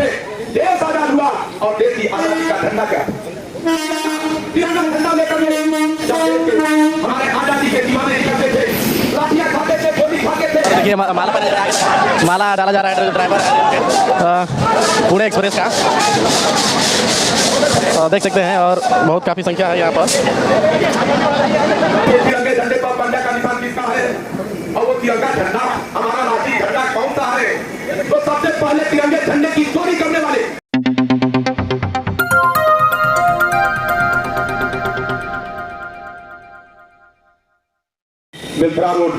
से देश आजाद हुआ और देश की आजादी का झंडा क्या तिरंगा झंडा लेकर हमारे आजादी के दीवाने निकलते थे, लाठियां खाते थे, गोली खाते थे। देखिए माला डाला जा रहा है ड्राइवर पुणे एक्सप्रेस का, देख सकते हैं। और बहुत काफी संख्या है यहाँ पर। तिरंगे झंडे पर पंजा का निशान किसका है और वो तिरंगा झंडा हमारा राष्ट्रीय झंडा कौन सा है? तो सबसे पहले तिरंगे झंडे की चोरी करने वाले मिल्थरा रोड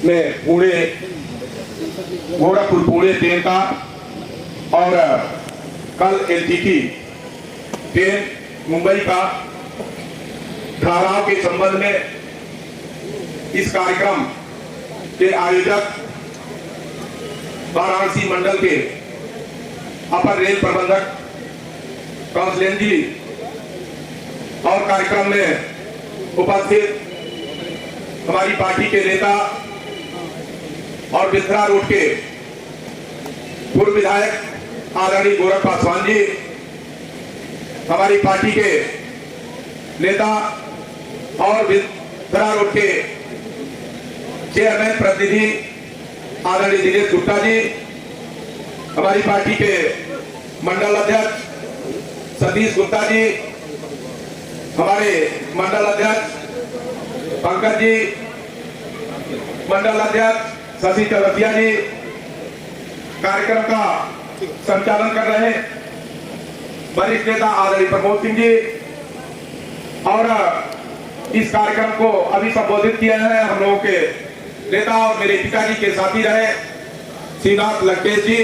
में पुणे गोरखपुर पुणे ट्रेन का और कल एलटीटी ट्रेन मुंबई का ठहराव के संबंध में इस कार्यक्रम के आयोजक वाराणसी मंडल के अपर रेल प्रबंधक काउंसिल जी और कार्यक्रम में उपस्थित हमारी पार्टी के नेता और मिल्थरा रोड के पूर्व विधायक आदरणीय गोरख पासवान जी, हमारी पार्टी के नेता और मिल्थरा रोड के चेयरमैन प्रतिनिधि आदरणीय दिनेश गुप्ता जी, हमारी पार्टी के मंडल अध्यक्ष सतीश गुप्ता जी, हमारे मंडल अध्यक्ष पंकज जी, मंडल अध्यक्ष शशि चौरसिया जी, कार्यक्रम का संचालन कर रहे हैं वरिष्ठ नेता आदरणीय प्रमोद सिंह जी, और इस कार्यक्रम को अभी संबोधित किया है हम लोगों के नेता और मेरे पिताजी के साथी रहे श्रीनाथ लंकेश जी।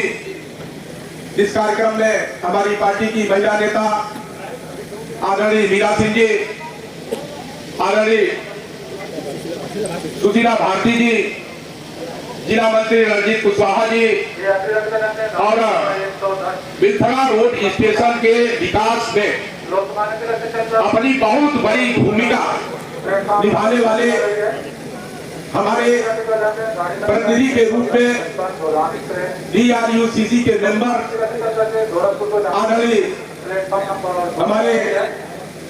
इस कार्यक्रम में हमारी पार्टी की महिला नेता आदरणीय मीरा सिंह जी, आदरणीय सुशीला भारती जी, जिला मंत्री रणजीत कुशवाहा जी, और मिल्थरा रोड स्टेशन के विकास में अपनी बहुत बड़ी भूमिका निभाने वाले हमारे प्रतिनिधि के रूप में DRUCC के मेंबर आदरणीय हमारे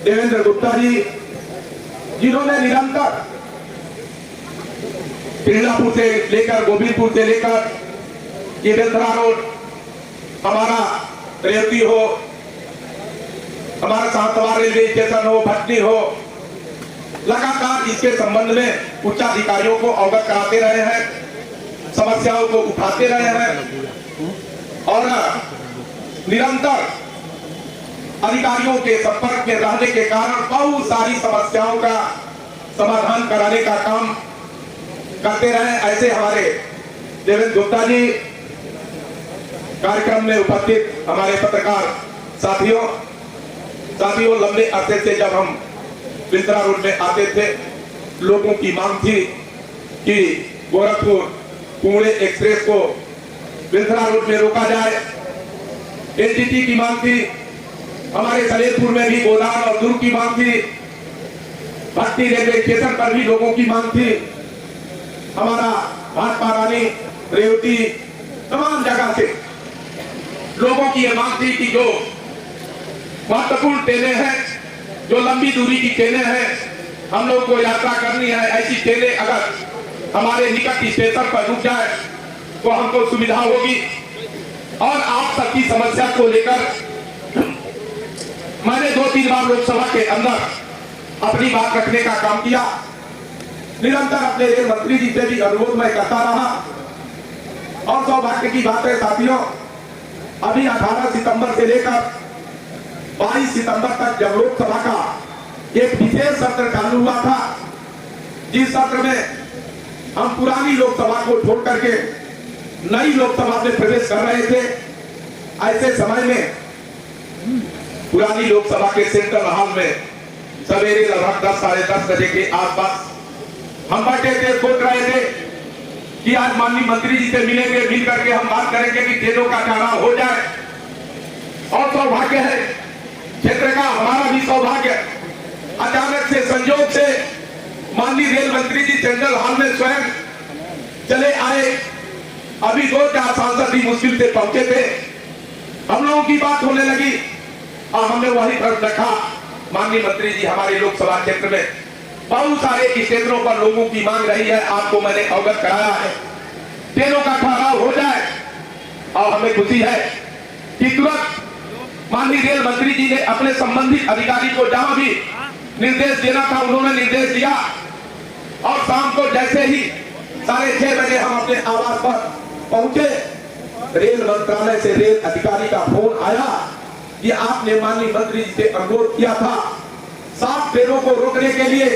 देवेंद्र गुप्ता जी, जिन्होंने निरंतर तिरलापुर से लेकर गोविंदपुर से लेकर ये मिल्थरा रोड हमारा रेवती हो, हमारा सातवार रेलवे स्टेशन हो, भटनी हो, लगातार इसके संबंध में उच्चाधिकारियों को अवगत कराते रहे हैं, समस्याओं को उठाते रहे हैं और निरंतर अधिकारियों के संपर्क में रहने के कारण बहुत सारी समस्याओं का समाधान कराने का काम करते रहे। ऐसे हमारे देवेंद्र गुप्ता जी, कार्यक्रम में उपस्थित हमारे पत्रकार साथियों, लंबे अरसे से जब हम मिल्थरा रोड में आते थे, लोगों की मांग थी कि गोरखपुर पुणे एक्सप्रेस को मिल्थरा रोड में रोका जाए। एलटीटी की मांग थी, हमारे सलेमपुर में भी गोदान और दुर्ग की मांग थी, भट्टी रेलवे स्टेशन पर भी लोगों की मांग थी, हमारा भाजपा रानी रेवती तमाम जगह से लोगों की यह मांग थी कि जो महत्वपूर्ण ट्रेनें हैं, जो लंबी दूरी की ट्रेनें हैं, हम लोग को यात्रा करनी है, ऐसी ट्रेनें अगर हमारे निकट स्टेशन पर रुक जाए तो हमको सुविधा होगी। और आप सबकी समस्या को लेकर मैंने 2-3 बार लोकसभा के अंदर अपनी बात रखने का काम किया, निरंतर अपने रेल मंत्री जी से भी अनुरोध मैं करता रहा। और सौभाग्य की बात है साथियों, अभी 18 सितंबर से लेकर 22 सितंबर तक जब लोकसभा का एक विशेष सत्र चालू हुआ था, जिस सत्र में हम पुरानी लोकसभा को छोड़ करके नई लोकसभा में प्रवेश कर रहे थे, ऐसे समय में पुरानी लोकसभा के सेंट्रल हॉल में सवेरे लगभग 10-साढ़े 10 बजे के आसपास हम बैठे थे, सोच रहे थे कि आज माननीय मंत्री जी से मिलेंगे, मिल करके हम बात करेंगे कि ट्रेनों का ठहराव हो जाए। और सौभाग्य है क्षेत्र का, हमारा भी सौभाग्य, अचानक से संयोग से माननीय रेल मंत्री जी सेंट्रल हॉल में स्वयं चले आए अभी 2-4 सांसद ही मुश्किल से पहुंचे थे, हम लोगों की बात होने लगी और हमने वही पर रखा। माननीय मंत्री जी, हमारे लोकसभा क्षेत्र में बहुत सारे क्षेत्रों पर लोगों की मांग रही है, आपको मैंने अवगत कराया है, ट्रेनों का ठहराव हो जाए। और हमें खुशी है कि तुरंत माननीय रेल मंत्री जी ने अपने संबंधित अधिकारी को जहां भी निर्देश देना था उन्होंने निर्देश दिया। और शाम को जैसे ही 6:30 बजे हम अपने आवास पर पहुंचे, रेल मंत्रालय से रेल अधिकारी का फोन आया कि आपने माननीय मंत्री जी से अनुरोध किया था 7 ट्रेनों को रोकने के लिए,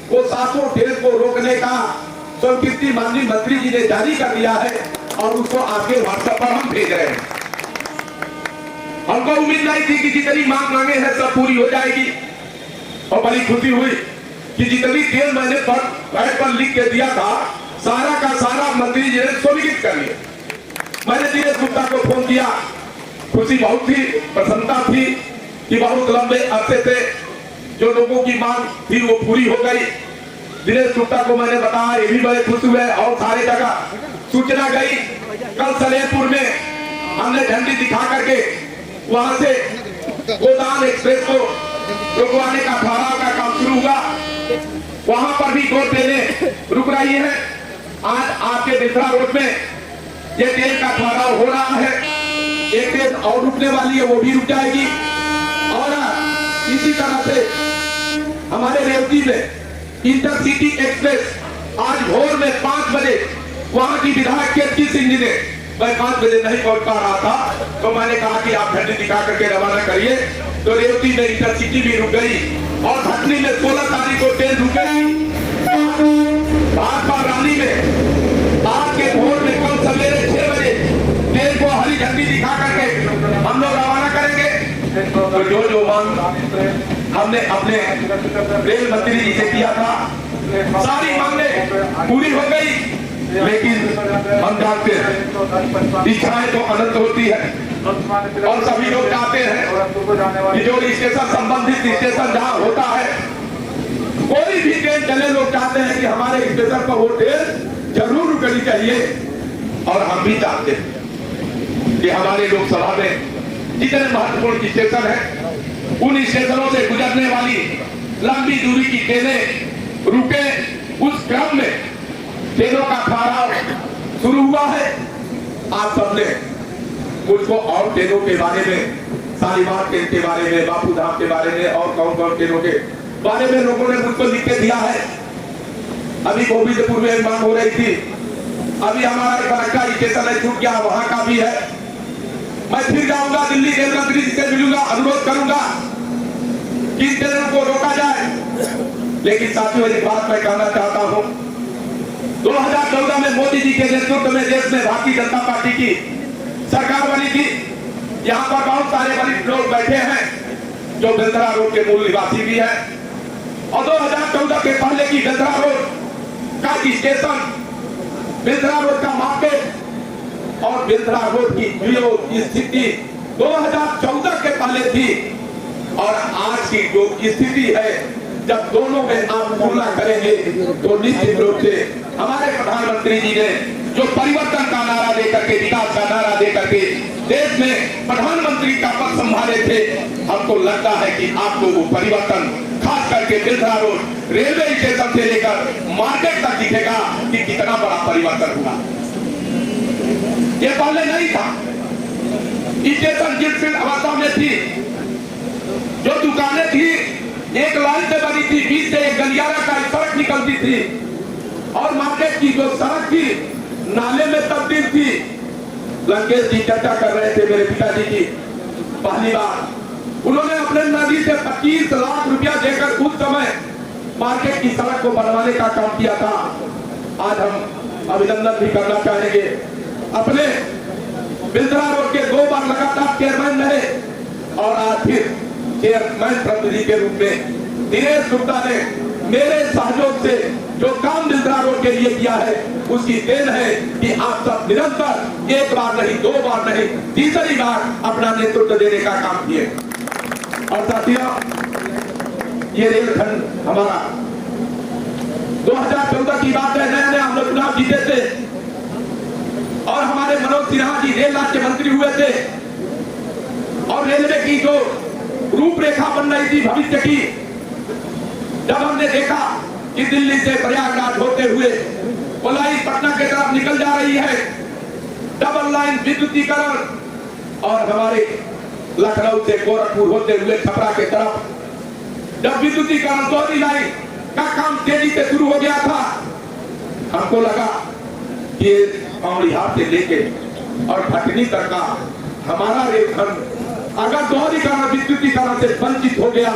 वो 7 ट्रेन को रोकने का स्वीकृति माननीय मंत्री जी ने जारी कर दिया है और उसको आगे व्हाट्सएप पर हम भेज रहे हैं। हमको उम्मीद नहीं थी कि जितनी मांग मांगे हैं सब पूरी हो जाएगी, और बड़ी खुशी हुई कि जितनी ट्रेन मैंने पैड पर लिख के दिया था सारा का सारा मंत्री जी ने स्वीकृत कर लिया। मैंने दिनेश गुप्ता को फोन किया, खुशी बहुत थी, प्रसन्नता थी कि बहुत लंबे अरसे से जो लोगों की मांग थी वो पूरी हो गई। दिनेश गुप्ता को मैंने बताया, ये भी बड़े खुश हुए और सारे जगह सूचना गई। कल सलेमपुर में हमने झंडी दिखा करके वहां से गोदान एक्सप्रेस को रुकवाने का ठहराव का काम शुरू हुआ। वहां पर भी 2 ट्रेनें रुक रही हैं। आज आपके बिथरा रोड में ये ट्रेन का ठहराव हो रहा है, एक ट्रेन और रुकने वाली है, वो भी रुक जाएगी। और इसी तरह से हमारे रेवती में इंटरसिटी एक्सप्रेस आज भोर में 5 बजे वहां की विधायक केतकी सिंह जी ने, मैं 5 बजे नहीं पहुंच पा रहा था तो मैंने कहा कि आप झंडी दिखा करके रवाना करिए, तो रेवती में इंटरसिटी भी रुक गई और भटनी में 16 तारीख को ट्रेन रुक गई। भाजपा रैली में आज के भोर में कल सवेरे 6 बजे ट्रेन को हरी झंडी दिखा करके हम लोग रवाना करेंगे। तो जो मांग हमने अपने रेल मंत्री जी से किया था सारी मांगें पूरी हो गई, लेकिन हम जानते हैं इच्छाएं तो अनंत होती है और सभी लोग चाहते हैं कि जो स्टेशन संबंधित स्टेशन जहां होता है कोई भी ट्रेन चले, लोग चाहते हैं कि हमारे स्टेशन पर वो ट्रेन जरूर रुकनी चाहिए। और हम भी चाहते हैं कि हमारे लोकसभा में जितने महत्वपूर्ण स्टेशन हैं उन स्टेशनों से गुजरने वाली लंबी दूरी की ट्रेनें रुके। उस क्रम में ट्रेनों का ठहराव शुरू हुआ है। आप सबने मुझको और ट्रेनों के बारे में, शालीमार ट्रेन के बारे में, बापू धाम के बारे में और कौन ट्रेनों के बारे में लोगों ने मुझको लिख के दिया है। अभी गोविंदपुर में मांग हो रही थी, अभी हमारा फरक्का स्टेशन है छूट गया, वहां का भी है। मैं फिर जाऊंगा दिल्ली रेल मंत्री जी से मिलूंगा, अनुरोध करूंगा कि ट्रेनों को रोका जाए। लेकिन साथियों एक बात मैं कहना चाहता हूं, 2014 में मोदी जी के नेतृत्व में देश में भारतीय जनता पार्टी की सरकार बनी थी। यहाँ पर बहुत सारे वरिष्ठ लोग बैठे हैं जो बेलतरा रोड के मूल निवासी भी हैं, और 2014 के पहले की बेलतरा रोड का स्टेशन, बेलतरा रोड का मार्केट और बेलतरा रोड की स्थिति 2014 के पहले थी और आज की जो स्थिति है, जब दोनों में आप तुलना करेंगे तो निश्चित रूप से हमारे प्रधानमंत्री जी ने जो परिवर्तन का नारा देकर के, विकास का नारा देकर के देश में प्रधानमंत्री का पद संभाले थे, हमको लगता है कि आपको वो परिवर्तन खास करके बेलतरा रोड रेलवे स्टेशन से लेकर मार्केट तक दिखेगा कि कितना बड़ा परिवर्तन हुआ। ये पहले नहीं था। स्टेशन जिस अवस्था में थी, जो दुकानें थी एक लाइन से बनी थी, बीच से एक गलियारा का सड़क निकलती थी और मार्केट की जो सड़क थी नाले में तब्दील थी। लंकेश जी चर्चा कर रहे थे मेरे पिताजी की, पहली बार उन्होंने अपने नदी से 25 लाख रुपया देकर उस समय मार्केट की सड़क को बनवाने का काम किया था। आज हम अभिनंदन भी करना चाहेंगे अपने बेलतरा रोड के 2 बार लगातार चेयरमैन रहे और आज फिर चेयरमैन प्रतिनिधि के रूप में दिनेश गुप्ता ने मेरे सहयोग से जो काम बेलतरा रोड के लिए किया है उसकी देन है कि आप सब निरंतर 1 बार नहीं, 2 बार नहीं, तीसरी बार अपना नेतृत्व देने का काम किए। और साथियों, ये रेलखंड हमारा 2014 की बात है, नया नया हम लोग चुनाव जीते थे और हमारे मनोज सिन्हा जी रेल राज्य मंत्री हुए थे और रेलवे की जो रूपरेखा बन रही थी भविष्य की, जब हमने देखा कि दिल्ली से प्रयागराज होते हुए कोलाई पटना की तरफ निकल जा रही है, डबल लाइन विद्युतीकरण, और हमारे लखनऊ से गोरखपुर होते हुए छपरा के तरफ जब विद्युतीकरण दोहरी लाइन का काम तेजी से शुरू हो गया था, हमको लगा कि औड़िहार से लेके और भटनी तक का हमारा रेलखंड अगर दोहरीकरण विद्युतीकरण से वंचित हो गया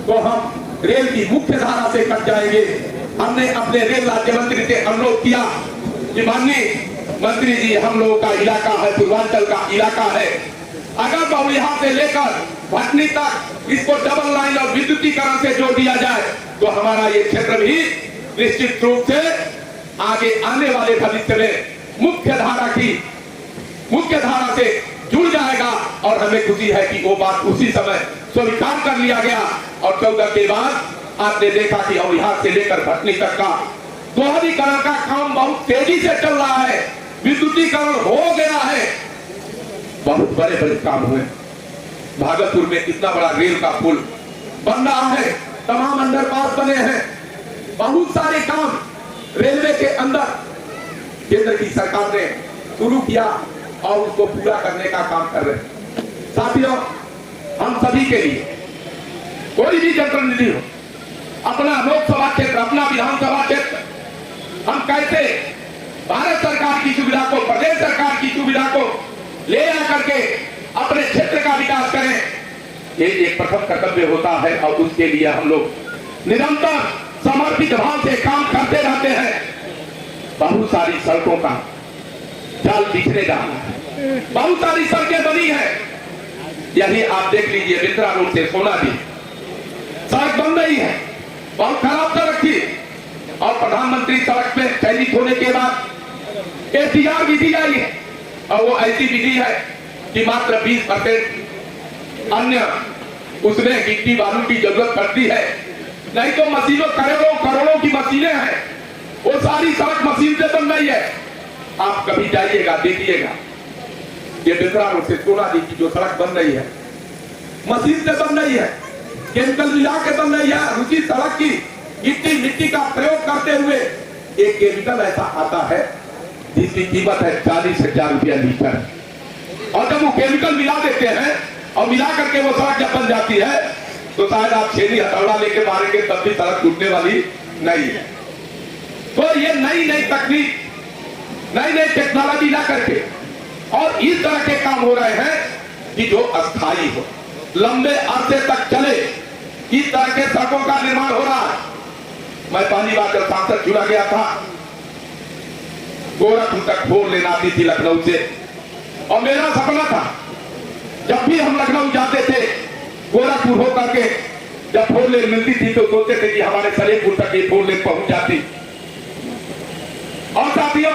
तो हम रेल की मुख्य धारा से कट जाएंगे। हमने अपने रेल राज्य मंत्री से अनुरोध किया कि माननीय मंत्री जी, हम लोगों का इलाका है, पूर्वांचल का इलाका है, अगर बहुलिहार से लेकर भटनी तक इसको डबल लाइन और विद्युतीकरण से जोड़ दिया जाए तो हमारा ये क्षेत्र भी निश्चित रूप से आगे आने वाले भविष्य में मुख्य धारा से जुड़ जाएगा। और हमें खुशी है कि वो बात उसी समय स्वीकार कर लिया गया और 14 के बाद आपने देखा कि औड़िहार से लेकर भटनी तक का दोहरीकरण का काम बहुत तेजी से चल रहा है, विद्युतीकरण हो गया है, बहुत बड़े बड़े काम हुए। भागलपुर में इतना बड़ा रेल का पुल बन रहा है, तमाम अंडरपास बने हैं, बहुत सारे काम रेलवे के अंदर केंद्र की सरकार ने शुरू किया और उसको पूरा करने का काम कर रहे हैं। साथियों, हम सभी के लिए कोई भी जनप्रतिनिधि हो, अपना लोकसभा क्षेत्र, अपना विधानसभा क्षेत्र, हम कैसे भारत सरकार की सुविधा को, प्रदेश सरकार की सुविधा को ले आकर के अपने क्षेत्र का विकास करें, ये एक प्रथम कर्तव्य होता है। और उसके लिए हम लोग निरंतर समर्पित भाव से काम करते रहते हैं। बहुत सारी सड़कों का जाल बिछने जा रहा है, बहुत सारी सड़कें बनी है। यही आप देख लीजिए, बिंद्रा रोड से सोनादी सड़क बन रही है, बहुत खराब सड़क थी और प्रधानमंत्री सड़क पे चयनित होने के बाद एसडीआर विधि आई है और वो ऐसी विधि है कि मात्र 20% अन्य उसमें गिट्टी बालू की जरूरत पड़ती है, नहीं तो मशीनों करोड़ों की मशीनें हैं, वो सारी सड़क मशीन से बन रही है। आप कभी जाइएगा, देखिएगा, ये बिंद्रा रोड से सोनादी की जो सड़क बन रही है मशीन से बन रही है, केमिकल मिला के बन रही है। उसी सड़क की गिट्टी मिट्टी का प्रयोग करते हुए एक केमिकल ऐसा आता है जिसकी कीमत है 40,000 रुपया लीटर, और जब वो केमिकल मिला देते हैं और मिला करके वो सड़क जब बन जाती है तो शायद आप छेनी हथौड़ा लेके मारेंगे तब भी सड़क टूटने वाली नहीं है। तो ये नई नई तकनीक, नई नई टेक्नोलॉजी ला करके और इस तरह के काम हो रहे हैं कि जो अस्थायी हो, लंबे अरसे तक चले, इस तरह के सड़कों का निर्माण हो रहा है। मैं पहली बार जब सांसद चुना गया था, गोरखपुर तक 4 लेन आती थी लखनऊ से, और मेरा सपना था जब भी हम लखनऊ जाते थे गोरखपुर होकर के जब 4 लेन मिलती थी तो सोचते थे कि हमारे सलेमपुर तक ये 4 लेन पहुंच जाती। और साथियों,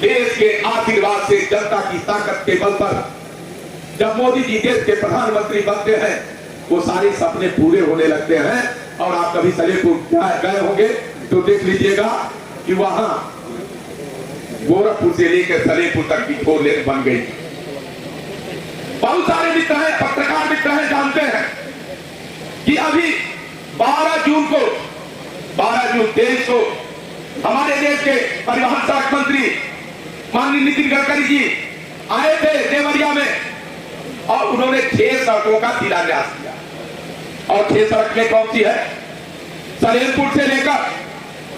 देश के आशीर्वाद से, जनता की ताकत के बल पर जब मोदी जी देश के प्रधानमंत्री बनते हैं वो सारे सपने पूरे होने लगते हैं। और आप कभी सलेमपुर गए होंगे तो देख लीजिएगा कि वहां गोरखपुर से लेकर सलेमपुर तक की 4 लेन बन गई। बहुत सारे मित्र हैं, पत्रकार मित्र हैं, जानते हैं कि अभी 12 जून 23 को हमारे देश के परिवहन सड़क मंत्री माननीय नितिन गडकरी जी आए थे देवरिया में और उन्होंने 6 सड़कों का शिलान्यास किया। और 6 सड़कें कौन सी है? सलेमपुर से लेकर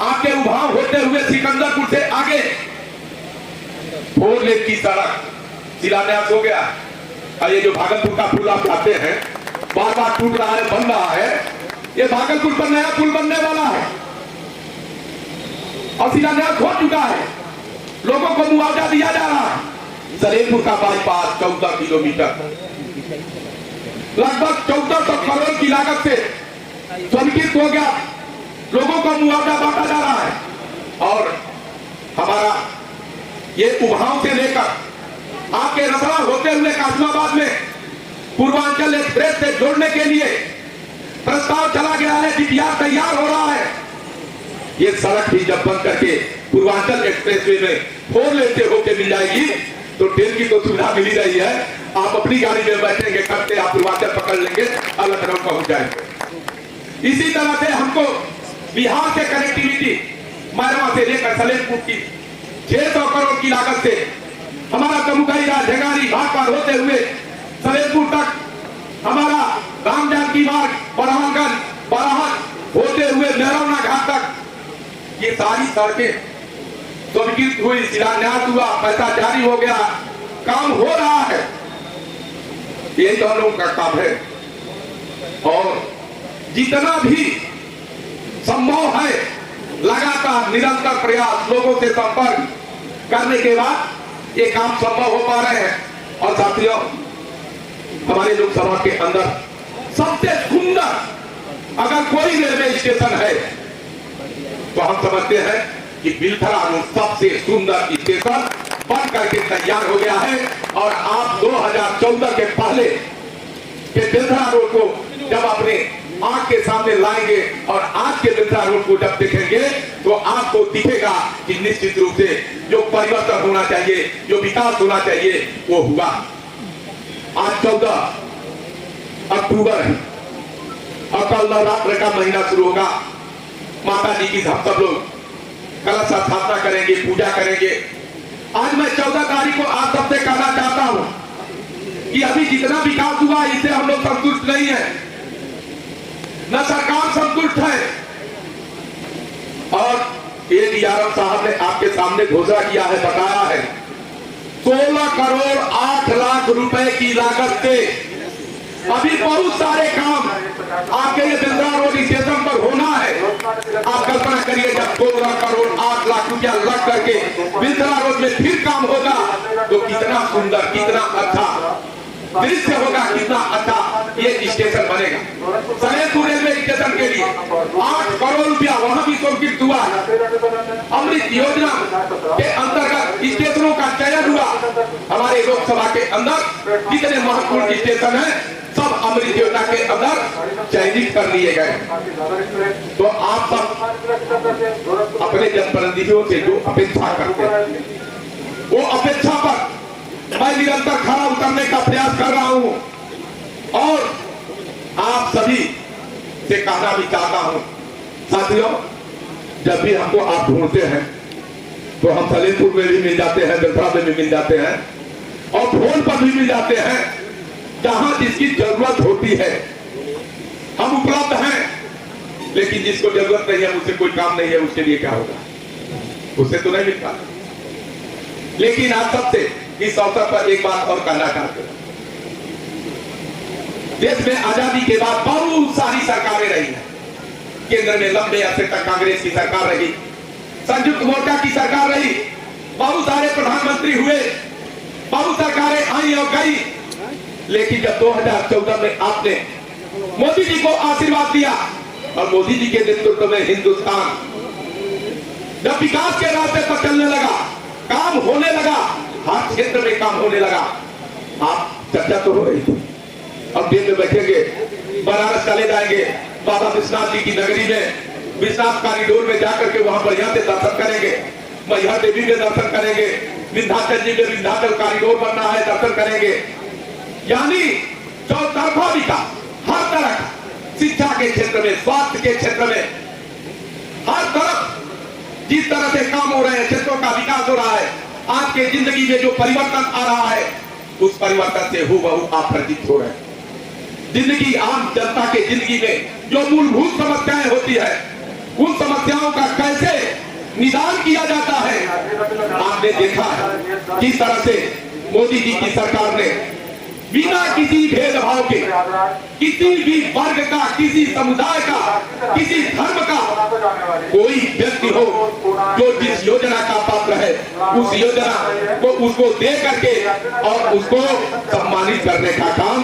आगे उभाव होते हुए सिकंदरपुर से आगे 4 लेन की सड़क शिलान्यास हो गया। और ये जो भागलपुर का पुल आप जाते हैं, बार बार टूट रहा है, बन रहा है, ये भागलपुर पर नया पुल बनने वाला है और शिलान्यास हो चुका है, लोगों को मुआवजा दिया जा रहा है। सलेमपुर का बाईपास 14 किलोमीटर लगभग 1400 करोड़ की लागत से स्वीकृत हो गया, लोगों को मुआवजा बांटा जा रहा है। और हमारा ये उभाव से लेकर आपके रसड़ा होते हुए कासमाबाद में पूर्वांचल एक्सप्रेस से जोड़ने के लिए प्रस्ताव चला गया है, डीपीआर तैयार हो रहा है। ये सड़क भी जब बन करके पूर्वांचल एक्सप्रेसवे में 4 लेन से होके मिल जाएगी, तो ट्रेन की तो सुविधा मिल ही रही है। आप अपनी गाड़ी में बैठेंगे, करते आप पूर्वांचल पकड़ लेंगे, लखनऊ पहुंच जाएंगे। इसी तरह से हमको बिहार से कनेक्टिविटी मैरवा से लेकर सलेमपुर की 600 करोड़ की लागत से हमारा कमुकैया, झंगारी, भाटपार होते हुए सलेमपुर तक, हमारा राम जानकी मार्ग, बरहनगंज, बराहट होते हुए मेरौना घाट तक, ये सारी सड़कें स्वीकृत हुई, शिलान्यास हुआ, पैसा जारी हो गया, काम हो रहा है। यही तो हम लोगों का काम है। और जितना भी संभव है लगातार निरंतर प्रयास, लोगों से संपर्क करने के बाद ये काम संभव हो पा रहे हैं। और साथियों, हमारे लोकसभा के अंदर सबसे सुंदर अगर कोई रेलवे स्टेशन है तो हम समझते हैं कि बिलथरा रोड सबसे सुंदर स्टेशन बन करके तैयार हो गया है। और आप 2014 के पहले के बिलथरा रोड को जब अपने आंख के सामने लाएंगे और आज के बिलथरा रोड को जब देखेंगे तो आपको दिखेगा कि निश्चित रूप से जो परिवर्तन होना चाहिए, जो विकास होना चाहिए, वो हुआ। आज 14 अक्टूबर है और कल नवरात्र का महीना शुरू होगा। माता जी की हम सब लोग कलश स्थापना करेंगे, पूजा करेंगे। आज मैं 14 तारीख को आप सबसे कहना चाहता हूं कि अभी जितना विकास हुआ इससे हम लोग संतुष्ट नहीं है, न सरकार संतुष्ट है। और एडीआरएम साहब ने आपके सामने घोषणा किया है, बताया है 16 करोड़ 8 लाख रुपए की लागत से अभी बहुत सारे काम आपके ये बिलथरा रोड स्टेशन पर होना है। आप कल्पना करिए जब 16 करोड़ 8 लाख रुपया लग करके बिलथरा रोड में फिर काम होगा तो कितना सुंदर, कितना अच्छा दृश्य होगा, कितना अच्छा ये स्टेशन बनेगा। सलेमपुर रेलवे स्टेशन के लिए 8 करोड़ रुपया वहां भी स्वीकृत हुआ। अमृत योजना के अंतर्गत स्टेशनों का चयन हुआ। हमारे लोकसभा के अंदर जितने महत्वपूर्ण स्टेशन हैं सब अमृत योजना के अंदर चयनित कर लिए गए। तो आप सब अपने जनप्रतिनिधियों से जो अपेक्षा करते हैं वो अपेक्षा पर मैं निरंतर खड़ा उतरने का प्रयास कर रहा हूं। और आप सभी से कहना भी चाहता हूं, साथियों, जब भी हमको आप ढूंढते हैं तो हम सलेमपुर में भी मिल जाते हैं, बिलथरा में भी मिल जाते हैं और फोन पर भी मिल जाते हैं। जहां जिसकी जरूरत होती है हम उपलब्ध हैं, लेकिन जिसको जरूरत नहीं है, उससे कोई काम नहीं है, उसके लिए क्या होगा? उससे तो नहीं मिलता। लेकिन आप सबसे इस अवसर पर एक बात और कहना चाहते हैं, देश में आजादी के बाद बहुत सारी सरकारें रही हैं। केंद्र में लंबे अरसे तक कांग्रेस की सरकार रही, संयुक्त मोर्चा की सरकार रही, बहुत सारे प्रधानमंत्री हुए, बहुत सरकारें आई और गई। लेकिन जब 2014 में आपने मोदी जी को आशीर्वाद दिया और मोदी जी के नेतृत्व में हिंदुस्तान जब विकास के रास्ते पर चलने लगा, काम होने लगा, हर क्षेत्र में काम होने लगा, आप चर्चा तो हो रही थी। अब दिन में बैठेंगे, बनारस चले जाएंगे, बाबा विश्वनाथ जी की नगरी में विश्वनाथ कॉरिडोर में जाकर के वहां पर यहाँ से दर्शन करेंगे, मैहर देवी में दर्शन करेंगे, विंध्याचल जी में विंध्याचल कॉरिडोर बनना है, दर्शन करेंगे। यानी चौतरफा विकास, हर तरह का, शिक्षा के क्षेत्र में, स्वास्थ्य के क्षेत्र में, हर तरफ जिस तरह से काम हो रहे हैं, क्षेत्रों का विकास हो रहा है। आपके जिंदगी में जो परिवर्तन आ रहा है उस परिवर्तन से हूबहू आप परिचित हो रहे हैं। जिंदगी, आम जनता के जिंदगी में जो मूलभूत समस्याएं होती है उन समस्याओं का कैसे निदान किया जाता है आपने देखा है। किस तरह से मोदी जी की सरकार ने बिना किसी भेदभाव के, किसी भी वर्ग का, किसी समुदाय का, किसी धर्म का कोई व्यक्ति हो जो जिस योजना का पात्र है उस योजना को उसको दे करके और उसको सम्मानित करने का काम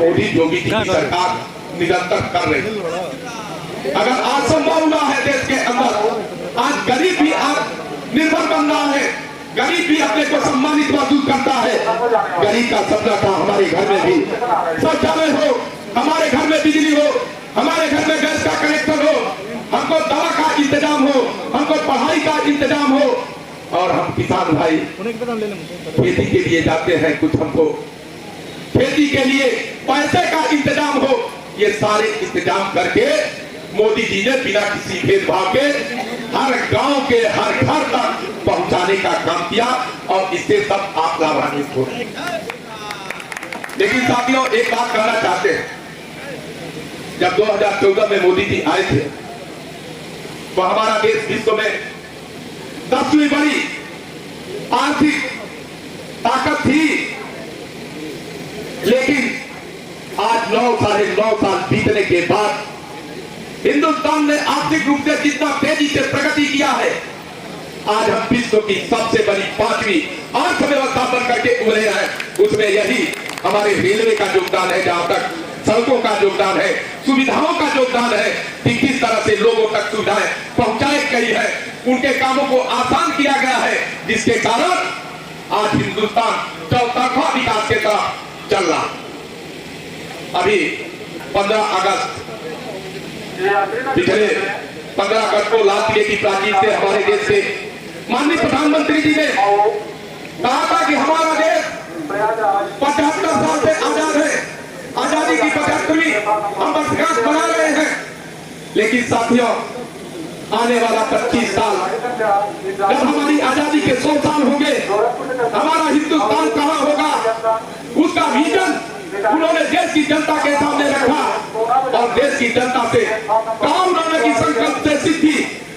मोदी योगी जी की सरकार निरंतर कर रही है। अगर आज संभव हुआ है देश के अंदर, आज गरीब भी निर्भर बन रहा है, गरीब भी अपने को सम्मानित महसूस करता है। गरीब का सपना था हमारे घर में भी शौचालय हो, हमारे घर में बिजली हो, हमारे घर में गैस का कनेक्शन हो, हमको दवा का इंतजाम हो, हमको पढ़ाई का इंतजाम हो, और हम किसान भाई खेती के लिए जाते हैं, कुछ हमको खेती के लिए पैसे का इंतजाम हो, ये सारे इंतजाम करके मोदी जी ने बिना किसी भेदभाव के हर गांव के हर घर तक पहुंचाने का काम किया, और इससे सब आप लाभान्वित हो। लेकिन साथियों, एक बात कहना चाहते हैं, जब 2014 में मोदी जी आए थे तो हमारा देश विश्व में 10वीं बड़ी आर्थिक ताकत थी, लेकिन आज 9 साल बीतने के बाद हिंदुस्तान ने आर्थिक रूप से जितना तेजी से प्रगति किया है, आज हम विश्व की सबसे बड़ी 5वीं अर्थव्यवस्था बन करके उभरे हैं। उसमें यही हमारे रेलवे का योगदान है, जहां तक सड़कों का योगदान है, सुविधाओं का योगदान है कि किस तरह से लोगों तक सुविधाएं पहुंचाई गई है, उनके कामों को आसान किया गया है, जिसके कारण आज हिंदुस्तान चौतरफा विकास की तरफ चल रहा। अभी 15 अगस्त पिछले 15 अगस्त को लाल किले की प्राचीर से हमारे देश के माननीय प्रधानमंत्री जी ने कहा था कि हमारा देश 75 साल से आजाद है, आजादी की 75वीं हम वर्षगांठ मना रहे हैं। लेकिन साथियों, आने वाला 25 साल जब हमारी आजादी के 100 साल होंगे, हमारा हिंदुस्तान कहां होगा, उसका विजन उन्होंने देश की जनता के सामने रखा, और देश की जनता से कहा उन्होंने कि संकल्प से सिद्धि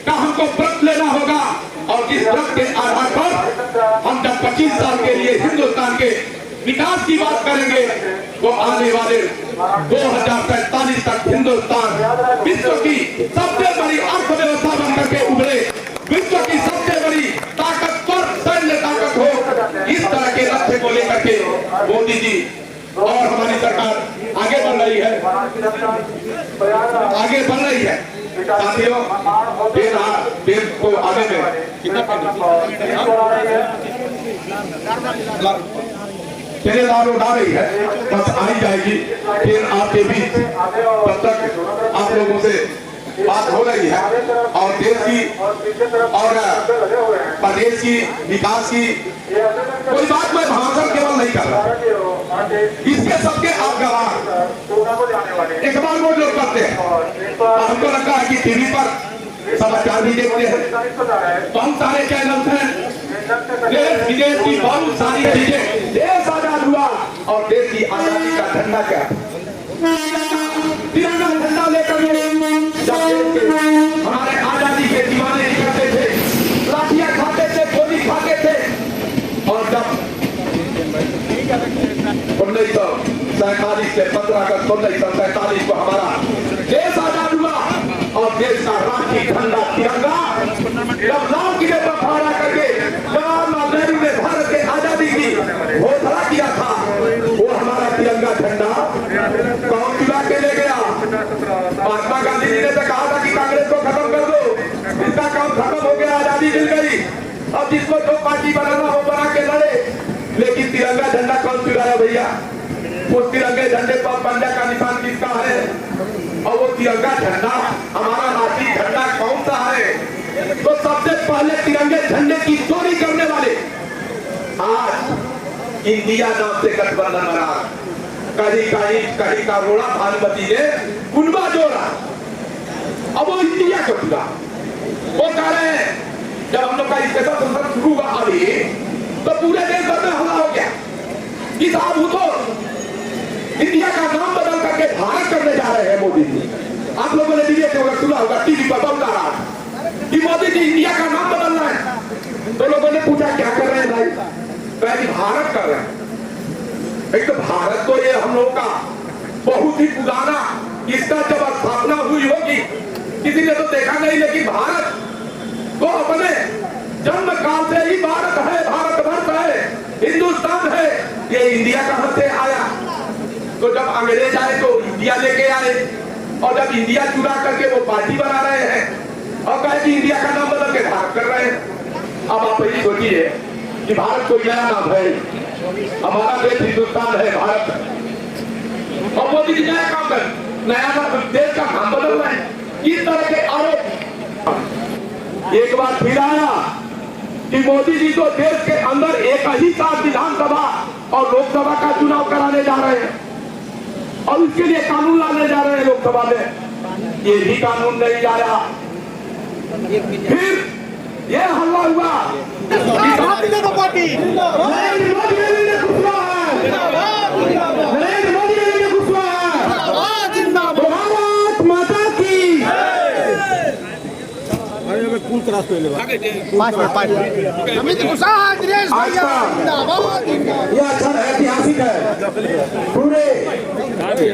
का हमको व्रत लेना होगा, और जिस व्रत के आधार पर हम जब 25 साल के लिए हिंदुस्तान के विकास की बात करेंगे, तो आने वाले 2047 तक हिंदुस्तान विश्व की सबसे बड़ी अर्थव्यवस्था बनकर के उभरे, विश्व की सबसे बड़ी ताकतवर सैन्य ताकत हो। इस तरह के लक्ष्य को लेकर के मोदी जी और हमारी सरकार आगे बढ़ रही है, आगे बढ़ रही है। साथियों, देश को आगे में कितना पहरेदार उड़ा रही है, बस आ ही जाएगी, फिर आपके बीच तब तक आप लोगों से बात हो रही है, और देश की और प्रदेश की विकास की कोई बात मैं भाषण केवल नहीं कर रहा, इसके सबके आप गवाह। एक बार वो लोग करते हैं, हमको लगता है कि टीवी पर समाचार भी देखते हैं, बहुत सारे चैनल हैं, देश विदेश की बहुत सारी चीजें। देश आजाद हुआ, और देश की आजादी का झंडा क्या, तिरंगा झंडा लेकर हमारे आजादी के दीवाने निकलते थे, लाठियां खाते थे, गोली खाते थे, और जब 1947 से 15 अगस्त 1947 को हमारा देश आजाद हुआ, और देश का राष्ट्रीय झंडा तिरंगा जब लाल किले पर फहरा करके जवाहरलाल नेहरू ने भारत के आजादी की घोषणा किया था, वो हमारा तिरंगा झंडा कौन चुरा के ले गया? महात्मा गांधी जी ने तो कहा था कि कांग्रेस को खत्म कर दो, इसका काम खत्म हो गया, आजादी मिल गई, अब जिसको जो पार्टी बनाना हो बना के लड़े। लेकिन तिरंगा झंडा कौन चुराया भैया? उस तिरंगे झंडे पर पंजा का निशान किसका है? और वो तिरंगा झंडा हमारा राष्ट्रीय झंडा कौन सा है? तो सबसे पहले तिरंगे झंडे की चोरी करने वाले आज इंडिया नाम से गठबंधन बना, कहीं का रोड़ा भानुमती ने कुनबा जोड़ा, अब वो इंडिया को चुरा। वो कह रहे हैं जब हम लोग का स्पेशल संसद शुरू हुआ अभी, तो पूरे देश भर में हमला हो गया कि साहब वो तो इंडिया का नाम बदल करके भारत करने जा रहे हैं मोदी जी। आप लोगों ने डिबेट होगा सुना होगा, टीवी पर बहुत आ रहा कि मोदी जी इंडिया का नाम बदल रहे हैं। तो लोगों ने पूछा क्या कर रहे हैं भाई? पहले भारत कर रहे हैं। एक तो भारत तो ये हम लोग का बहुत ही पुराना, इसका जब स्थापना हुई होगी किसी ने तो देखा नहीं, लेकिन भारत तो अपने जन्म काल से ही भारत है, भारतवर्ष है, हिंदुस्तान है। ये इंडिया कहां से आया? तो जब अंग्रेज आए तो इंडिया लेके आए, और जब इंडिया चुरा करके वो पार्टी बना रहे हैं और कहे कि इंडिया का नाम बदल के भारत कर रहे हैं। अब आप यही सोचिए कि भारत कोई नया नाम है, हमारा देश हिंदुस्तान है, भारत, और मोदी जी नया काम कर, नया नाम देश का नाम बदल रहे हैं। किस तरह के आरोप। एक बार फिर आया कि मोदी जी तो देश के अंदर एक ही साथ विधानसभा और लोकसभा का चुनाव कराने जा रहे हैं और उसके लिए कानून लाने जा रहे हैं लोकसभा में। ये भी कानून नहीं लाया। फिर ये हल्ला हुआ नरेंद्र मोदी ने घुसवा है, नरेंद्र मोदी ने घुसवा है, भारत माता की। यह क्षण ऐतिहासिक है। पूरे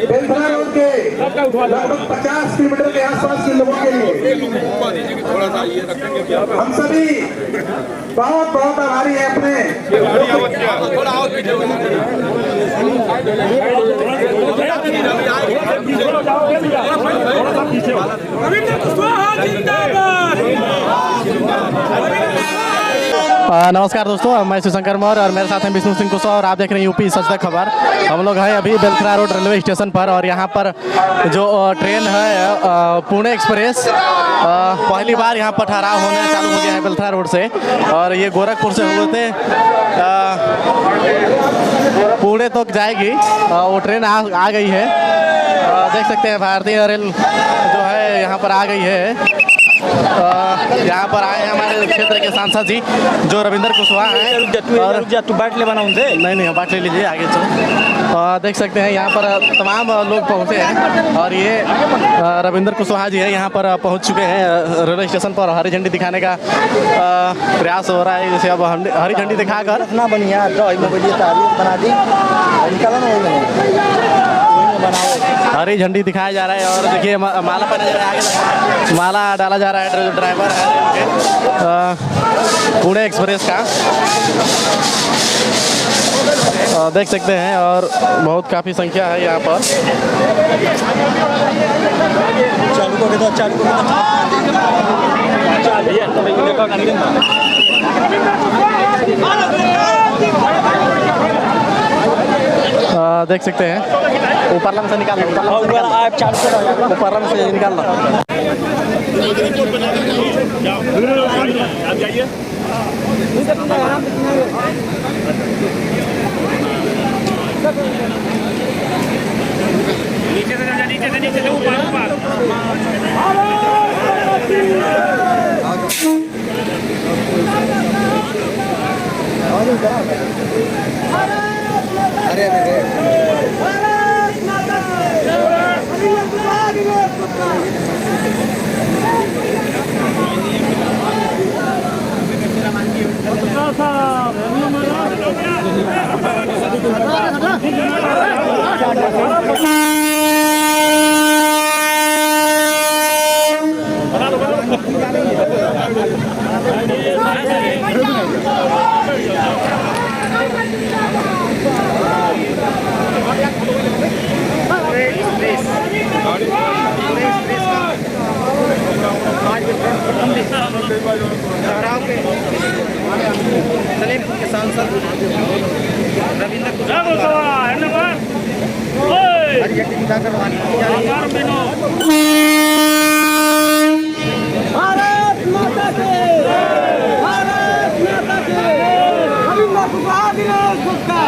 बेलथरा रोड के लगभग 50 किलोमीटर के आसपास के लोगों के लिए हम सभी बहुत बहुत आभारी हैं अपने नमस्कार दोस्तों, मैं शिवशंकर मौर्य और मेरे साथ हैं विष्णु सिंह कुशवाहा और आप देख रहे हैं यूपी सच तक खबर। हम लोग हैं अभी बेलथरा रोड रेलवे स्टेशन पर और यहाँ पर जो ट्रेन है पुणे एक्सप्रेस पहली बार यहाँ पर ठहराव होने चालू हो गया है बेलथरा रोड से। और ये गोरखपुर से होते पुणे तक जाएगी। वो ट्रेन आ गई है। देख सकते हैं भारतीय रेल जो है यहाँ पर आ गई है। यहाँ पर आए हैं हमारे क्षेत्र के सांसद जी जो रविंद्र कुशवाहा हैं। और तू बाट ले बनाऊँ दे। नहीं बाट ले लीजिए, आगे चलो। देख सकते हैं यहाँ पर तमाम लोग पहुँचे हैं और ये रविंद्र कुशवाहा जी है यहाँ पर पहुँच चुके हैं रेलवे स्टेशन पर। हरी झंडी दिखाने का प्रयास हो रहा है। जैसे अब हरी झंडी दिखाकर इतना बढ़िया बना दी, हरी झंडी दिखाया जा रहा है। और देखिए माला पहना जा रहा है, आगे माला डाला जा रहा है। जो ड्राइवर है पुणे एक्सप्रेस का देख सकते हैं और बहुत काफ़ी संख्या है यहाँ पर। देख सकते हैं ऊपर लम से निकाल लो, ऊपर लम से निकाल लो। नीचे से ऊपर सलेमपुर के सांसद रविंद्र भारत माता के, भारत माता के, रविंद्र कुशवाहा दिवस का